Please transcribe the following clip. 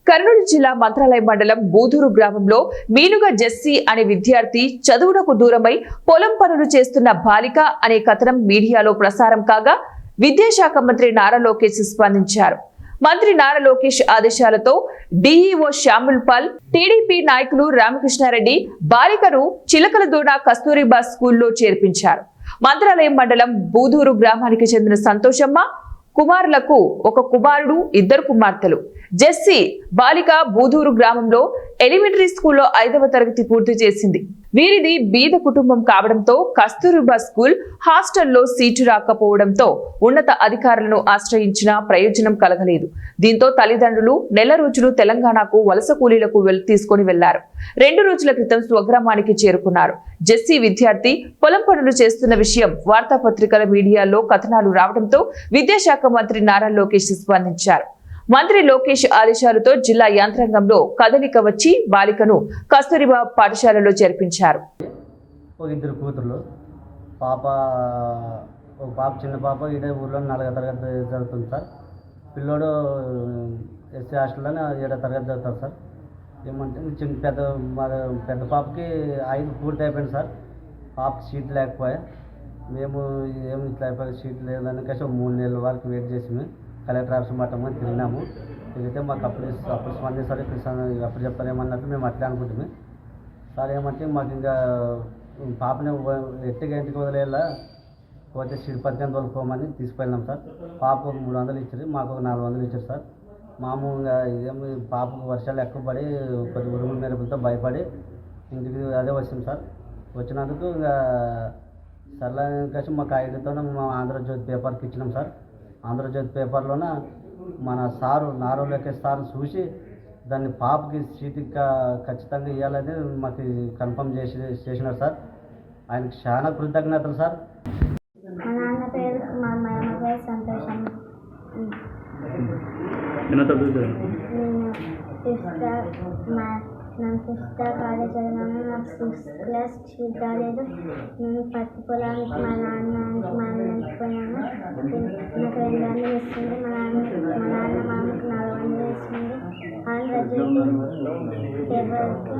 కర్నూలు జిల్లా మంత్రాలయం మండలం బూదూరు గ్రామంలో మీనుగా జెస్సీ అనే విద్యార్థి చదువునకు దూరమై పొలం పనులు చేస్తున్న బాలిక అనే కథనం మీడియాలో ప్రసారం కాగా విద్యాశాఖ మంత్రి నారా లోకేష్ స్పందించారు. మంత్రి నారా లోకేష్ ఆదేశాలతో డిఈఓ శ్యాముల్ పాల్, టీడీపీ నాయకులు రామకృష్ణారెడ్డి బాలికను చిలకలదూడ కస్తూరిబా స్కూల్లో చేర్పించారు. మంత్రాలయం మండలం బూదూరు గ్రామానికి చెందిన సంతోషమ్మ కుమారులకు ఒక కుమారుడు, ఇద్దరు కుమార్తెలు. జెస్సీ బాలిక బూదూరు గ్రామంలో ఎలిమెంటరీ స్కూల్లో 5వ తరగతి పూర్తి చేసింది. వీరిది బీద కుటుంబం కావడంతో కస్తూరిబా స్కూల్ హాస్టల్లో సీటు రాకపోవడంతో ఉన్నత అధికారులను ఆశ్రయించినా ప్రయోజనం కలగలేదు. దీంతో తల్లిదండ్రులు నెల రోజులు తెలంగాణకు వలస కూలీలకు తీసుకుని వెళ్లారు. 2 రోజుల క్రితం స్వగ్రామానికి చేరుకున్నారు. జెస్సీ విద్యార్థి పొలం పనులు చేస్తున్న విషయం వార్తాపత్రికల మీడియాలో కథనాలు రావడంతో విద్యాశాఖ మంత్రి నారా లోకేష్ స్పందించారు. మంత్రి లోకేష్ ఆదేశాలతో జిల్లా యంత్రాంగంలో కదలిక వచ్చి బాలికను కస్తూరిబా పాఠశాలలో చేర్పించారు. ఇద్దరు కూతుర్లు, చిన్న పాప ఇదే ఊర్లో 4వ తరగతి చదువుతుంది సార్. పిల్లోడు ఎస్సీ హాస్టల్లో 7వ తరగతి చదువుతారు సార్. ఏమంటే పెద్ద పాపకి 5 పూర్తి అయిపోయింది సార్. పాపకి సీట్ లేకపోయా, మేము ఏమి ఇట్లా అయిపోయి సీట్ లేదని కలిసి 3 నెలల వరకు వెయిట్ చేసి కలెక్టర్ ఆఫీస్ మట్టమని తిరిగినాము. తిరిగితే మాకు అప్పుడు స్పందిస్తారు, అప్పుడు చెప్తారేమన్నట్టు మేము అట్లే అనుకుంటుంది సార్. ఏమంటే మాకు ఇంకా పాపని ఎట్టిగా ఇంటికి వదిలేలా పోతే సీట్ 18 రోజులు పోమని తీసుకెళ్ళినాం సార్. పాపకు 300 ఇచ్చారు, మాకు 400 ఇచ్చారు సార్. మామూలుగా ఇదేమి పాపకు వర్షాలు ఎక్కువ పడి కొద్ది ఉరుముల మెరుపులతో భయపడి ఇంటికి అదే వచ్చింది సార్. వచ్చినందుకు ఇంకా సర్లే కలిసి మాకు ఐడితో మా ఆంధ్రజ్యోతి పేపర్కి ఇచ్చినాం సార్. ఆంధ్రజ్యోతి పేపర్లోన మన సారు నారా లోకేష్ సార్ చూసి దాన్ని పాపకి సీట్ ఖచ్చితంగా ఇవ్వాలని మాకు కన్ఫర్మ్ చేసినారు సార్. ఆయనకి చాలా కృతజ్ఞతలు సార్. మా నాన్న పేరు సంతోషం. నేను 5th కాలేజ్ చదివాను. నాకు 6th క్లాస్ సీట్ రాలేదు. నేను పత్తి పొలానికి మా నాన్నకి పోయాను. నాకు 200 ఇస్తుంది. మా నాన్న మామకి 400 ఇస్తుంది. ఆంధ్రజ్యోతి పేపర్కి